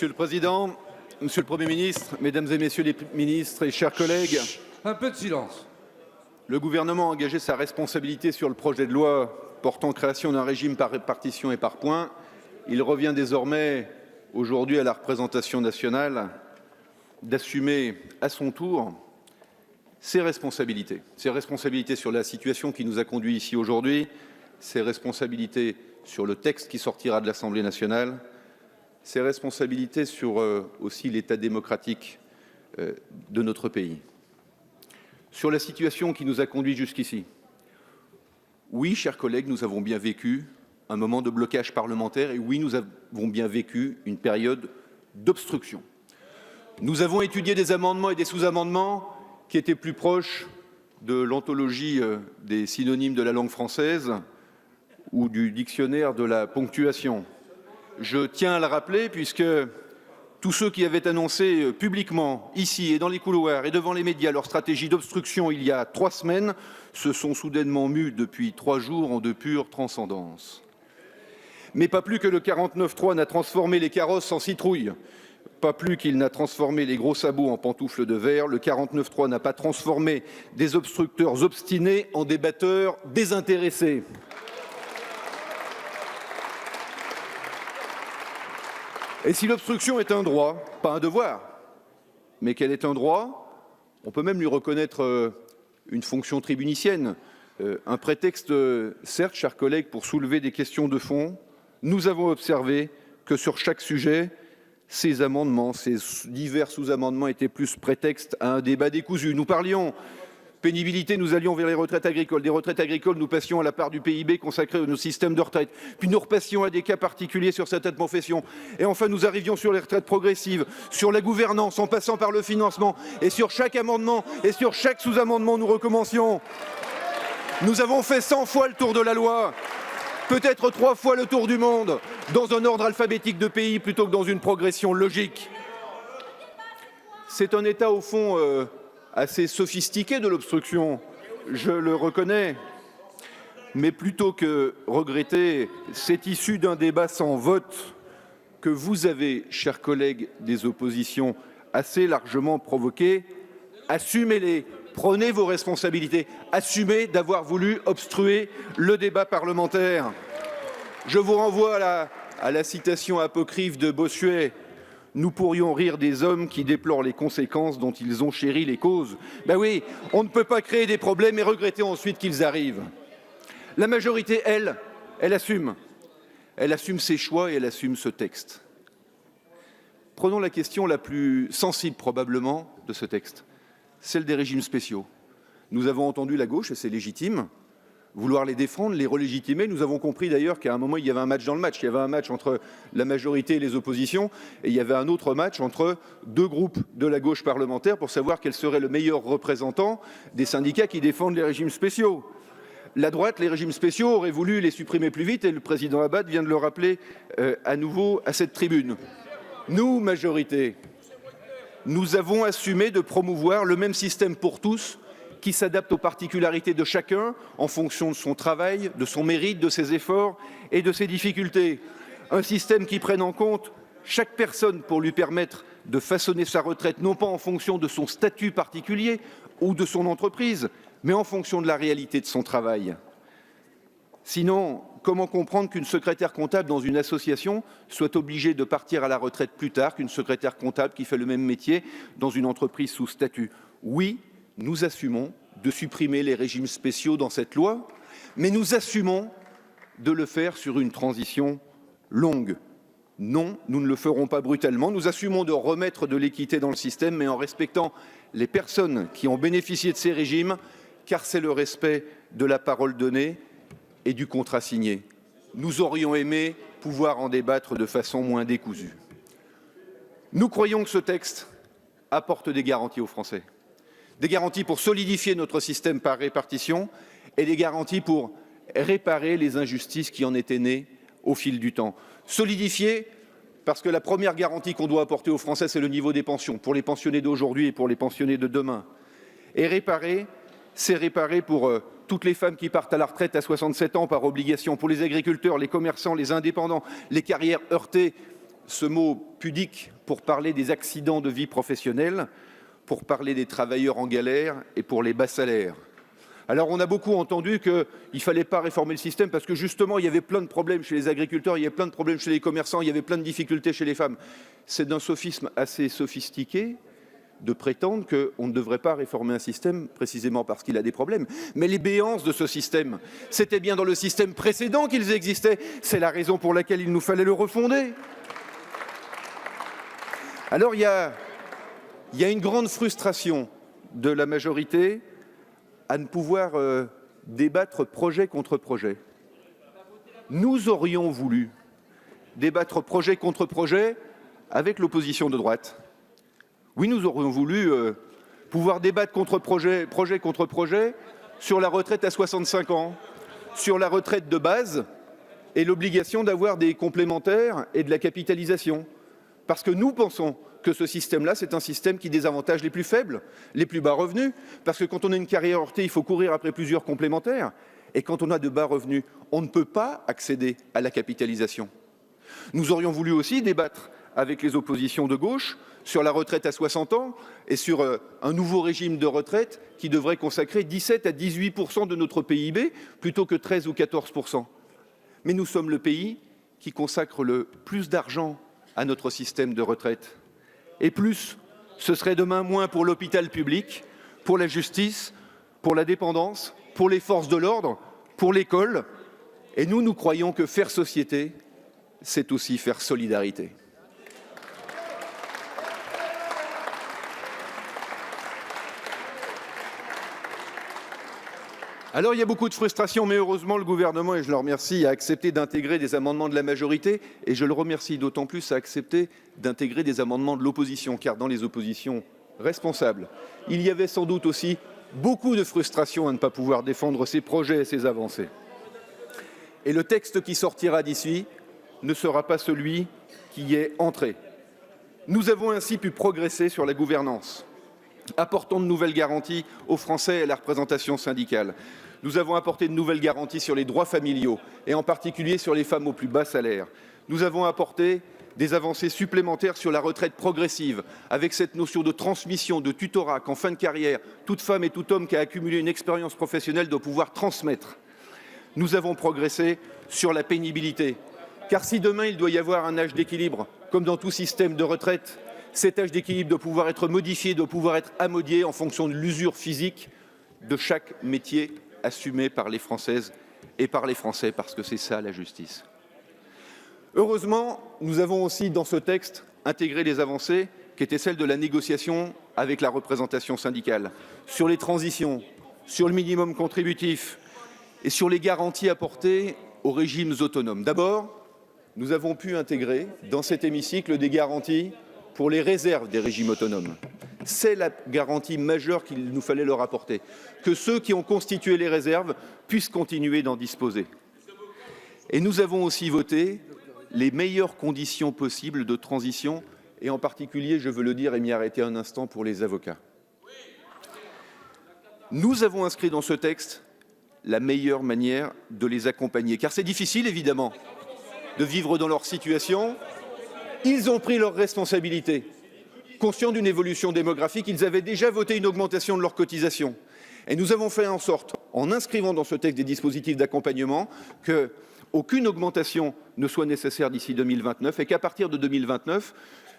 Monsieur le Président, Monsieur le Premier ministre, Mesdames et Messieurs les ministres et chers collègues, Un peu de silence. le gouvernement a engagé sa responsabilité sur le projet de loi portant création d'un régime par répartition et par points. Il revient désormais aujourd'hui à la représentation nationale d'assumer à son tour ses responsabilités sur la situation qui nous a conduits ici aujourd'hui, ses responsabilités sur le texte qui sortira de l'Assemblée nationale, ses responsabilités sur aussi l'état démocratique de notre pays. Sur la situation qui nous a conduits jusqu'ici. Oui, chers collègues, nous avons bien vécu un moment de blocage parlementaire et oui, nous avons bien vécu une période d'obstruction. Nous avons étudié des amendements et des sous-amendements qui étaient plus proches de l'anthologie des synonymes de la langue française ou du dictionnaire de la ponctuation. Je tiens à le rappeler puisque tous ceux qui avaient annoncé publiquement, ici et dans les couloirs et devant les médias, leur stratégie d'obstruction il y a 3 semaines, se sont soudainement mus depuis 3 jours en de pure transcendance. Mais pas plus que le 49.3 n'a transformé les carrosses en citrouilles, pas plus qu'il n'a transformé les gros sabots en pantoufles de verre, le 49.3 n'a pas transformé des obstructeurs obstinés en débatteurs désintéressés. Et si l'obstruction est un droit, pas un devoir, mais qu'elle est un droit, on peut même lui reconnaître une fonction tribunicienne, un prétexte, certes, chers collègues, pour soulever des questions de fond. Nous avons observé que sur chaque sujet, ces amendements, ces divers sous-amendements étaient plus prétexte à un débat décousu. Nous parlions pénibilité, nous allions vers les retraites agricoles. Des retraites agricoles, nous passions à la part du PIB consacré à nos systèmes de retraite. Puis nous repassions à des cas particuliers sur certaines professions. Et enfin, nous arrivions sur les retraites progressives, sur la gouvernance, en passant par le financement. Et sur chaque amendement et sur chaque sous-amendement, nous recommencions. Nous avons fait 100 fois le tour de la loi, peut-être 3 fois le tour du monde, dans un ordre alphabétique de pays plutôt que dans une progression logique. C'est un état, au fond, assez sophistiqué de l'obstruction, je le reconnais, mais plutôt que regretter, c'est issu d'un débat sans vote que vous avez, chers collègues des oppositions, assez largement provoqué. Assumez-les, prenez vos responsabilités, assumez d'avoir voulu obstruer le débat parlementaire. Je vous renvoie à la citation apocryphe de Bossuet. Nous pourrions rire des hommes qui déplorent les conséquences dont ils ont chéri les causes. Ben oui, on ne peut pas créer des problèmes et regretter ensuite qu'ils arrivent. La majorité, elle assume. Elle assume ses choix et elle assume ce texte. Prenons la question la plus sensible probablement de ce texte, celle des régimes spéciaux. Nous avons entendu la gauche, et c'est légitime, vouloir les défendre, les relégitimer. Nous avons compris d'ailleurs qu'à un moment, il y avait un match dans le match. Il y avait un match entre la majorité et les oppositions, et il y avait un autre match entre 2 groupes de la gauche parlementaire pour savoir quel serait le meilleur représentant des syndicats qui défendent les régimes spéciaux. La droite, les régimes spéciaux, aurait voulu les supprimer plus vite, et le président Abad vient de le rappeler à nouveau à cette tribune. Nous, majorité, nous avons assumé de promouvoir le même système pour tous, qui s'adapte aux particularités de chacun en fonction de son travail, de son mérite, de ses efforts et de ses difficultés. Un système qui prenne en compte chaque personne pour lui permettre de façonner sa retraite, non pas en fonction de son statut particulier ou de son entreprise, mais en fonction de la réalité de son travail. Sinon, comment comprendre qu'une secrétaire comptable dans une association soit obligée de partir à la retraite plus tard qu'une secrétaire comptable qui fait le même métier dans une entreprise sous statut? Oui, nous assumons de supprimer les régimes spéciaux dans cette loi, mais nous assumons de le faire sur une transition longue. Non, nous ne le ferons pas brutalement. Nous assumons de remettre de l'équité dans le système, mais en respectant les personnes qui ont bénéficié de ces régimes, car c'est le respect de la parole donnée et du contrat signé. Nous aurions aimé pouvoir en débattre de façon moins décousue. Nous croyons que ce texte apporte des garanties aux Français. Des garanties pour solidifier notre système par répartition et des garanties pour réparer les injustices qui en étaient nées au fil du temps. Solidifier parce que la première garantie qu'on doit apporter aux Français, c'est le niveau des pensions, pour les pensionnés d'aujourd'hui et pour les pensionnés de demain. Et réparer, c'est réparer pour toutes les femmes qui partent à la retraite à 67 ans par obligation, pour les agriculteurs, les commerçants, les indépendants, les carrières heurtées ce mot pudique pour parler des accidents de vie professionnelle, pour parler des travailleurs en galère et pour les bas salaires. Alors on a beaucoup entendu qu'il ne fallait pas réformer le système parce que justement il y avait plein de problèmes chez les agriculteurs, il y avait plein de problèmes chez les commerçants, il y avait plein de difficultés chez les femmes. C'est d'un sophisme assez sophistiqué de prétendre qu'on ne devrait pas réformer un système précisément parce qu'il a des problèmes. Mais les béances de ce système, c'était bien dans le système précédent qu'ils existaient. C'est la raison pour laquelle il nous fallait le refonder. Alors il y a une grande frustration de la majorité à ne pouvoir débattre projet contre projet. Nous aurions voulu débattre projet contre projet avec l'opposition de droite. Oui, nous aurions voulu pouvoir débattre projet contre projet sur la retraite à 65 ans, sur la retraite de base et l'obligation d'avoir des complémentaires et de la capitalisation. Parce que nous pensons que ce système-là, c'est un système qui désavantage les plus faibles, les plus bas revenus, parce que quand on a une carrière heurtée, il faut courir après plusieurs complémentaires, et quand on a de bas revenus, on ne peut pas accéder à la capitalisation. Nous aurions voulu aussi débattre avec les oppositions de gauche sur la retraite à 60 ans et sur un nouveau régime de retraite qui devrait consacrer 17 à 18% de notre PIB plutôt que 13 ou 14%. Mais nous sommes le pays qui consacre le plus d'argent à notre système de retraite. Et plus, ce serait demain moins pour l'hôpital public, pour la justice, pour la dépendance, pour les forces de l'ordre, pour l'école. Et nous croyons que faire société, c'est aussi faire solidarité. Alors il y a beaucoup de frustration, mais heureusement le gouvernement, et je le remercie, a accepté d'intégrer des amendements de la majorité, et je le remercie d'autant plus à accepter d'intégrer des amendements de l'opposition, car dans les oppositions responsables, il y avait sans doute aussi beaucoup de frustration à ne pas pouvoir défendre ces projets et ces avancées. Et le texte qui sortira d'ici ne sera pas celui qui y est entré. Nous avons ainsi pu progresser sur la gouvernance, apportant de nouvelles garanties aux Français et à la représentation syndicale. Nous avons apporté de nouvelles garanties sur les droits familiaux et en particulier sur les femmes aux plus bas salaires. Nous avons apporté des avancées supplémentaires sur la retraite progressive, avec cette notion de transmission, de tutorat, qu'en fin de carrière, toute femme et tout homme qui a accumulé une expérience professionnelle doit pouvoir transmettre. Nous avons progressé sur la pénibilité, car si demain il doit y avoir un âge d'équilibre, comme dans tout système de retraite, cet âge d'équilibre doit pouvoir être modifié, doit pouvoir être amodié en fonction de l'usure physique de chaque métier assumé par les Françaises et par les Français, parce que c'est ça la justice. Heureusement, nous avons aussi dans ce texte intégré des avancées qui étaient celles de la négociation avec la représentation syndicale, sur les transitions, sur le minimum contributif et sur les garanties apportées aux régimes autonomes. D'abord, nous avons pu intégrer dans cet hémicycle des garanties pour les réserves des régimes autonomes. C'est la garantie majeure qu'il nous fallait leur apporter, que ceux qui ont constitué les réserves puissent continuer d'en disposer. Et nous avons aussi voté les meilleures conditions possibles de transition, et en particulier, je veux le dire et m'y arrêter un instant, pour les avocats. Nous avons inscrit dans ce texte la meilleure manière de les accompagner, car c'est difficile, évidemment, de vivre dans leur situation. Ils ont pris leurs responsabilités. Conscients d'une évolution démographique, ils avaient déjà voté une augmentation de leurs cotisations. Et nous avons fait en sorte, en inscrivant dans ce texte des dispositifs d'accompagnement, qu'aucune augmentation ne soit nécessaire d'ici 2029 et qu'à partir de 2029,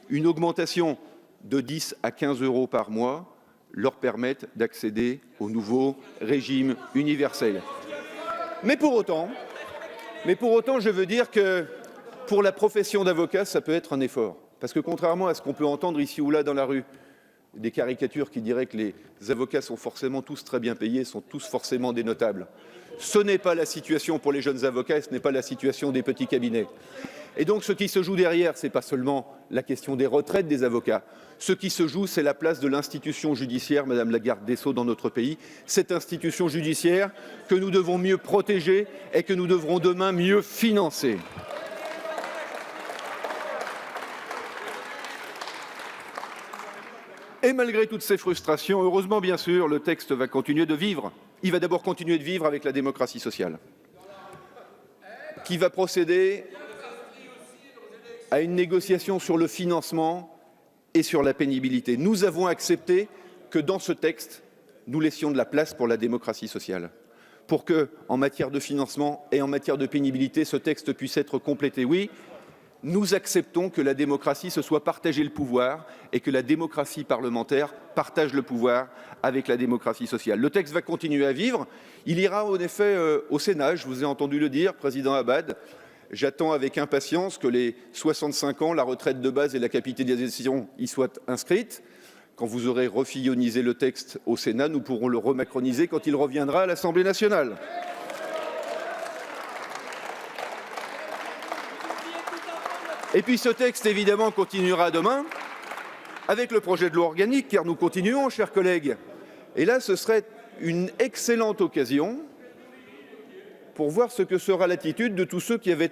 une augmentation de 10 à 15 € par mois leur permette d'accéder au nouveau régime universel. Mais pour autant, je veux dire que pour la profession d'avocat, ça peut être un effort. Parce que contrairement à ce qu'on peut entendre ici ou là dans la rue, des caricatures qui diraient que les avocats sont forcément tous très bien payés, sont tous forcément des notables. Ce n'est pas la situation pour les jeunes avocats, ce n'est pas la situation des petits cabinets. Et donc ce qui se joue derrière, ce n'est pas seulement la question des retraites des avocats. Ce qui se joue, c'est la place de l'institution judiciaire, Madame la garde des Sceaux, dans notre pays. Cette institution judiciaire que nous devons mieux protéger et que nous devrons demain mieux financer. Et malgré toutes ces frustrations, heureusement bien sûr, le texte va continuer de vivre. Il va d'abord continuer de vivre avec la démocratie sociale, qui va procéder à une négociation sur le financement et sur la pénibilité. Nous avons accepté que dans ce texte, nous laissions de la place pour la démocratie sociale, pour que, en matière de financement et en matière de pénibilité, ce texte puisse être complété. Oui, nous acceptons que la démocratie se soit partager le pouvoir et que la démocratie parlementaire partage le pouvoir avec la démocratie sociale. Le texte va continuer à vivre. Il ira en effet au Sénat, je vous ai entendu le dire, Président Abad. J'attends avec impatience que les 65 ans, la retraite de base et la capitalisation y soient inscrites. Quand vous aurez refillonisé le texte au Sénat, nous pourrons le remacroniser quand il reviendra à l'Assemblée nationale. Et puis ce texte, évidemment, continuera demain avec le projet de loi organique, car nous continuons, chers collègues. Et là, ce serait une excellente occasion pour voir ce que sera l'attitude de tous ceux qui avaient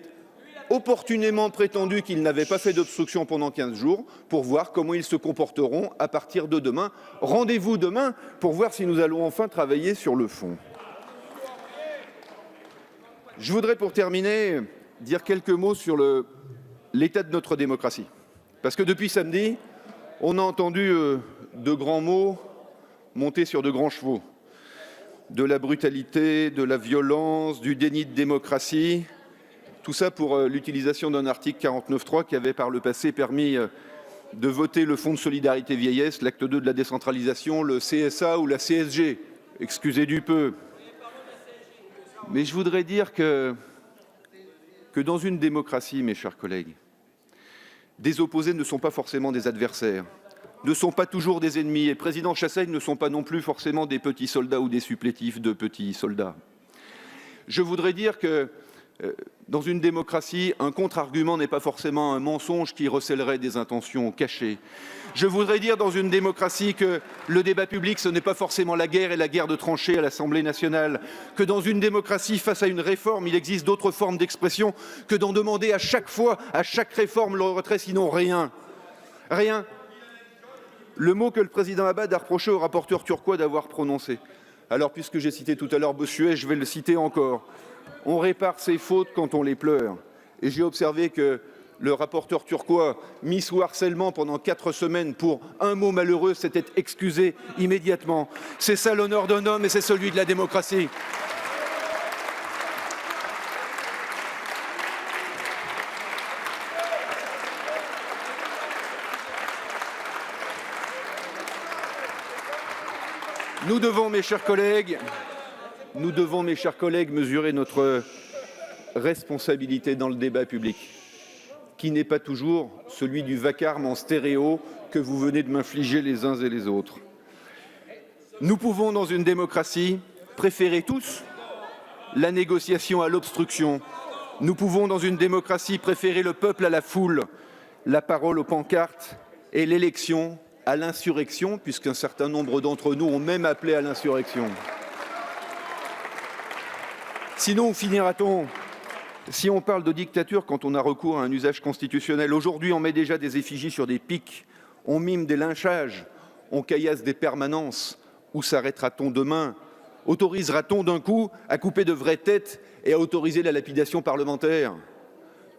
opportunément prétendu qu'ils n'avaient pas fait d'obstruction pendant 15 jours, pour voir comment ils se comporteront à partir de demain. Rendez-vous demain pour voir si nous allons enfin travailler sur le fond. Je voudrais, pour terminer, dire quelques mots sur l'état de notre démocratie. Parce que depuis samedi, on a entendu de grands mots monter sur de grands chevaux. De la brutalité, de la violence, du déni de démocratie. Tout ça pour l'utilisation d'un article 49.3 qui avait par le passé permis de voter le Fonds de solidarité vieillesse, l'acte 2 de la décentralisation, le CSA ou la CSG. Excusez du peu. Mais je voudrais dire que dans une démocratie, mes chers collègues, des opposés ne sont pas forcément des adversaires, ne sont pas toujours des ennemis, et Président Chassaigne ne sont pas non plus forcément des petits soldats ou des supplétifs de petits soldats. Je voudrais dire que dans une démocratie, un contre-argument n'est pas forcément un mensonge qui recèlerait des intentions cachées. Je voudrais dire dans une démocratie que le débat public, ce n'est pas forcément la guerre et la guerre de tranchées à l'Assemblée nationale, que dans une démocratie, face à une réforme, il existe d'autres formes d'expression que d'en demander à chaque fois, à chaque réforme, le retrait, sinon rien. Rien. Le mot que le président Abad a reproché au rapporteur turquois d'avoir prononcé. Alors, puisque j'ai cité tout à l'heure Bossuet, je vais le citer encore. On répare ses fautes quand on les pleure. Et j'ai observé que le rapporteur turquois, mis sous harcèlement pendant 4 semaines pour un mot malheureux, s'était excusé immédiatement. C'est ça l'honneur d'un homme et c'est celui de la démocratie. Nous devons, mes chers collègues, mesurer notre responsabilité dans le débat public, qui n'est pas toujours celui du vacarme en stéréo que vous venez de m'infliger les uns et les autres. Nous pouvons, dans une démocratie, préférer tous la négociation à l'obstruction. Nous pouvons, dans une démocratie, préférer le peuple à la foule, la parole aux pancartes et l'élection à l'insurrection, puisqu'un certain nombre d'entre nous ont même appelé à l'insurrection. Sinon, où finira-t-on? Si on parle de dictature quand on a recours à un usage constitutionnel, aujourd'hui on met déjà des effigies sur des pics, on mime des lynchages, on caillasse des permanences. Où s'arrêtera-t-on demain? Autorisera-t-on d'un coup à couper de vraies têtes et à autoriser la lapidation parlementaire?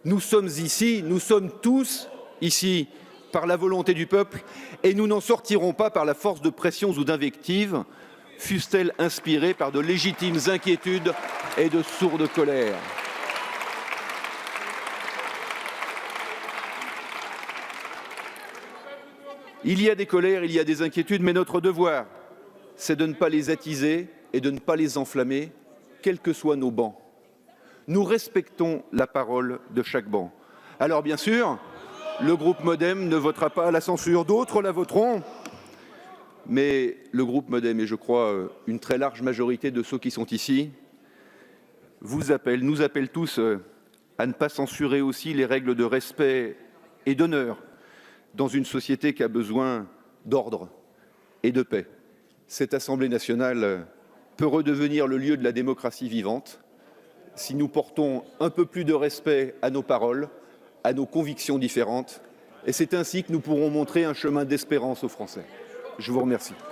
Nous sommes ici, nous sommes tous ici par la volonté du peuple et nous n'en sortirons pas par la force de pressions ou d'invectives, fussent-elles inspirées par de légitimes inquiétudes et de sourdes colères. Il y a des colères, il y a des inquiétudes, mais notre devoir, c'est de ne pas les attiser et de ne pas les enflammer, quels que soient nos bancs. Nous respectons la parole de chaque banc. Alors bien sûr, le groupe MoDem ne votera pas à la censure, d'autres la voteront, mais le groupe MoDem, et je crois une très large majorité de ceux qui sont ici, nous appellent tous à ne pas censurer aussi les règles de respect et d'honneur dans une société qui a besoin d'ordre et de paix. Cette Assemblée nationale peut redevenir le lieu de la démocratie vivante si nous portons un peu plus de respect à nos paroles, à nos convictions différentes, et c'est ainsi que nous pourrons montrer un chemin d'espérance aux Français. Je vous remercie.